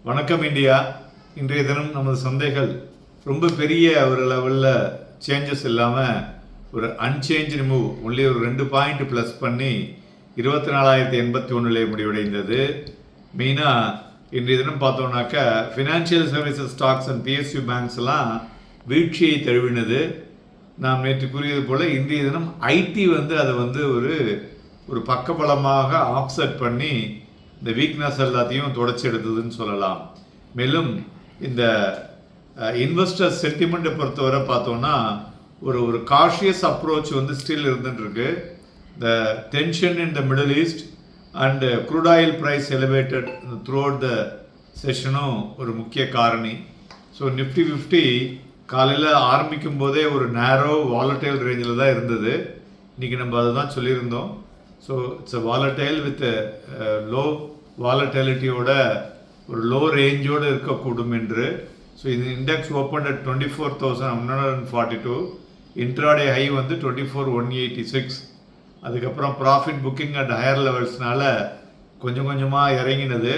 வணக்கம் இந்தியா. இன்றைய தினம் நமது சந்தைகள் ரொம்ப பெரிய ஒரு லெவலில் சேஞ்சஸ் இல்லாமல் ஒரு அன்சேஞ்சு மூவ் ஒன்லி ஒரு 2 பாயிண்ட் ப்ளஸ் பண்ணி 24,081 முடிவடைந்தது. மெயினாக இன்றைய தினம் பார்த்தோம்னாக்கா financial services stocks and PSU பேங்க்ஸ்லாம் வீழ்ச்சியை தழுவினது. நாம் நேற்று கூறியது போல் இன்றைய தினம் ஐடி அதை ஒரு பக்கபலமாக ஆப்செட் பண்ணி இந்த வீக்னஸ் எல்லாத்தையும் தொடச்சி எடுத்ததுன்னு சொல்லலாம். மேலும் இந்த இன்வெஸ்டர் சென்டிமெண்ட்டை பொறுத்தவரை பார்த்தோன்னா ஒரு காஷியஸ் அப்ரோச் ஸ்டில் இருந்துட்டுருக்கு. The tension in the Middle East and crude oil price elevated throughout the செஷனும் ஒரு முக்கிய காரணி. ஸோ நிஃப்டி 50 காலையில் ஆரம்பிக்கும் போதே ஒரு நேரோ வாலட்டைல் ரேஞ்சில் தான் இருந்தது. இன்றைக்கி நம்ம அதை தான் சொல்லியிருந்தோம். So it's a volatile with low வாலட்டிலிட்டியோட ஒரு லோ ரேஞ்சோடு இருக்கக்கூடும் என்று. ஸோ இது index open at 24,142, intraday high 24,186. அதுக்கப்புறம் ப்ராஃபிட் புக்கிங் அட் ஹையர் லெவல்ஸ்னால கொஞ்சம் கொஞ்சமாக இறங்கினது.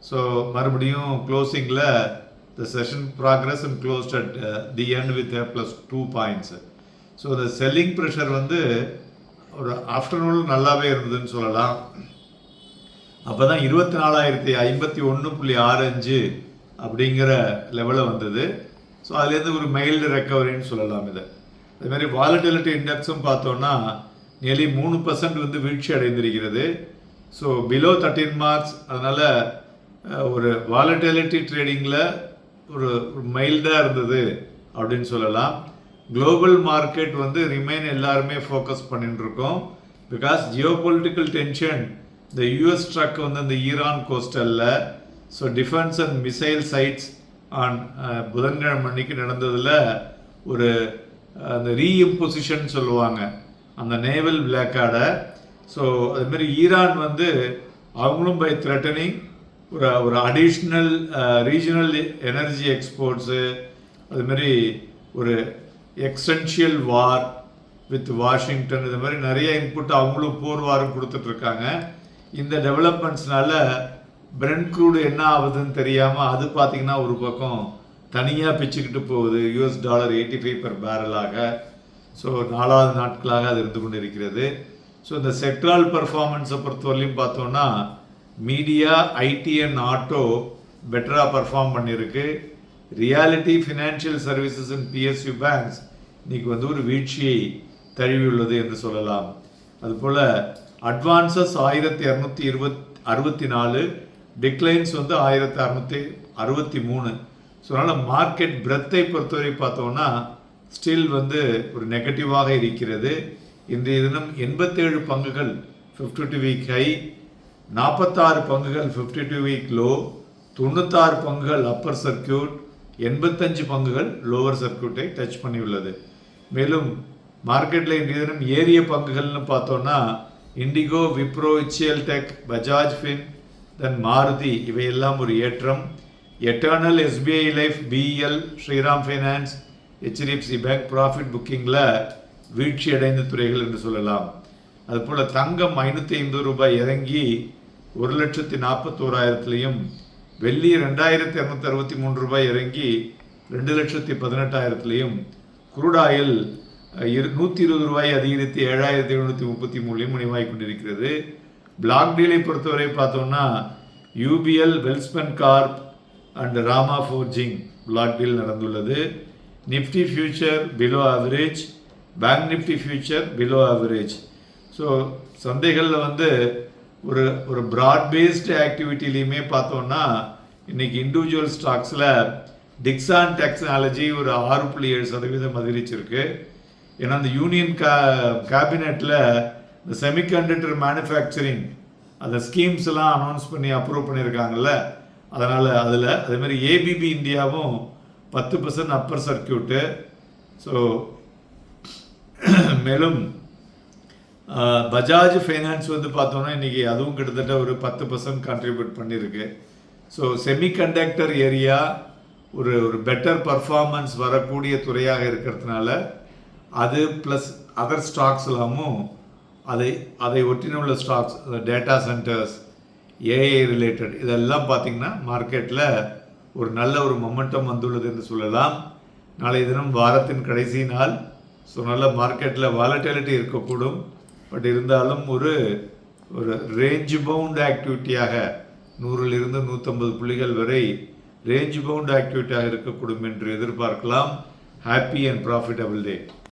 ஸோ மறுபடியும் க்ளோசிங்கில் the session progress and closed at the end with +2 points. So இந்த செல்லிங் ப்ரெஷர் ஒரு ஆஃப்டர்நூன் நல்லாவே இருந்ததுன்னு சொல்லலாம். அப்போ தான் 24,051.65 அப்படிங்கிற லெவலில் வந்தது. ஸோ அதுலேருந்து ஒரு மைல்டு ரெக்கவரின்னு சொல்லலாம். அதேமாதிரி வாலட்டிலிட்டி இண்டெக்ஸும் பார்த்தோன்னா நியர்லி 3% வீழ்ச்சி அடைந்திருக்கிறது. So below 13 marks. அதனால் ஒரு வாலட்டிலிட்டி ட்ரேடிங்கில் ஒரு மைல்டாக இருந்தது அப்படின்னு சொல்லலாம். குளோபல் மார்க்கெட் ரிமைன் எல்லாருமே ஃபோக்கஸ் பண்ணிட்டு இருக்கோம். பிகாஸ் ஜியோபொலிட்டிக்கல் டென்ஷன் இந்த யூஎஸ் ட்ரக் இந்த ஈரான் கோஸ்டலில். So defence and missile sites on புதன்கிழமை அன்னைக்கு நடந்ததில் ஒரு அந்த ரீஇம்போசிஷன் சொல்லுவாங்க அந்த நேவல் பிளாக்காடை. ஸோ அதுமாரி ஈரான் அவங்களும் பை த்ரெட்டனிங் ஒரு அடிஷ்னல் ரீஜனல் எனர்ஜி எக்ஸ்போர்ட்ஸு, அதுமாரி ஒரு எக்ஸ்டென்ஷியல் வார் வித் வாஷிங்டன், இது மாதிரி நிறைய இன்புட் அவங்களும் போர் வாரம் கொடுத்துட்ருக்காங்க. இந்த டெவலப்மெண்ட்ஸ்னால பிரெண்ட் க்ரூடு என்ன ஆகுதுன்னு தெரியாமல் அது பார்த்திங்கன்னா ஒரு பக்கம் தனியாக பிச்சுக்கிட்டு போகுது. $85 per barrel. ஸோ 4வது நாட்களாக அது இருந்து கொண்டு இருக்கிறது. ஸோ இந்த செக்ட்ரல் பர்ஃபார்மன்ஸை பொறுத்தவரையிலும் பார்த்தோன்னா மீடியா, ஐடி அண்ட் ஆட்டோ பெட்டராக பர்ஃபார்ம் பண்ணியிருக்கு. Reality, financial services and PSU banks இன்றைக்கி ஒரு வீழ்ச்சியை தழுவியுள்ளது என்று சொல்லலாம். அதுபோல் அட்வான்சஸ் 1,264, டிக்ளைன்ஸ் 1,663. ஸோ அதனால் மார்க்கெட் பிரெத்தை பொறுத்தவரை பார்த்தோன்னா ஸ்டில் ஒரு நெகட்டிவாக இருக்கிறது. இன்றைய தினம் 87 பங்குகள் 52 வீக் ஹை, 46 பங்குகள் 52 வீக் லோ, 96 பங்குகள் அப்பர் சர்க்கியூட், 85 பங்குகள் லோவர் சர்க்கியூட்டை டச் பண்ணியுள்ளது. மேலும் மார்க்கெட்டில் இன்றைய தினம் ஏரிய பங்குகள்னு பார்த்தோன்னா IndiGo, Wipro, HCL Tech, Bajaj Fin, then Maruti இவையெல்லாம் ஒரு ஏற்றம். Eternal, SBI Life, BEL, Shriram Finance, HDFC Bank profit புக்கிங்கில் வீழ்ச்சி அடைந்த துறைகள் என்று சொல்லலாம். அதுபோல் தங்கம் $550 இறங்கி 1,41,000, வெள்ளி $2,263 இறங்கி 2,18,000, குரூட் ஆயில் $120 அதிகரித்து 7,733 முடிவாகி கொண்டிருக்கிறது. பிளாக் டீலை பொறுத்தவரை பார்த்தோம்னா UBL, Welspun Corp and Rama Forging block deal நடந்துள்ளது. Nifty future below average, Bank Nifty future below average. So சந்தைகளில் ஒரு ப்ராட் பேஸ்டு ஆக்டிவிட்டிலையுமே பார்த்தோன்னா இன்றைக்கி இண்டிவிஜுவல் ஸ்டாக்ஸில் டிக்ஸான் டெக்னாலஜி ஒரு 6.7% அதிகரிச்சிருக்கு. ஏன்னா இந்த யூனியன் கேபினெட்டில் இந்த செமிகண்டக்டர் மேனுஃபேக்சரிங் அந்த ஸ்கீம்ஸ் எல்லாம் அனௌன்ஸ் பண்ணி அப்ரூவ் பண்ணியிருக்காங்கல்ல, அதனால் அதில் அதேமாதிரி ABB இந்தியாவும் 10% அப்பர் சர்க்கியூட்டு. ஸோ மேலும் பஜாஜ் ஃபைனான்ஸ் பார்த்தோன்னா இன்றைக்கி அதுவும் கிட்டத்தட்ட ஒரு 10% கான்ட்ரிபியூட் பண்ணியிருக்கு. ஸோ செமிகண்டக்டர் ஏரியா ஒரு பெட்டர் பர்ஃபார்மன்ஸ் வரக்கூடிய துறையாக இருக்கிறதுனால அது ப்ளஸ் அதர் ஸ்டாக்ஸ் எல்லாமும் அதை ஒட்டினுள்ள stocks, data centres, AI related இதெல்லாம் பார்த்திங்கன்னா மார்க்கெட்டில் ஒரு நல்ல ஒரு மொமெண்டம் வந்துள்ளது என்று சொல்லலாம். நாளைய தினம் வாரத்தின் கடைசி நாள். ஸோ நல்ல மார்க்கெட்டில் வாலட்டிலிட்டி இருக்கக்கூடும். பட் இருந்தாலும் ஒரு ரேஞ்ச் பவுண்ட் ஆக்டிவிட்டியாக 100லிருந்து 150 புள்ளிகள் வரை ரேஞ்ச் பவுண்ட் ஆக்டிவிட்டியாக இருக்கக்கூடும் என்று எதிர்பார்க்கலாம். Happy and profitable day.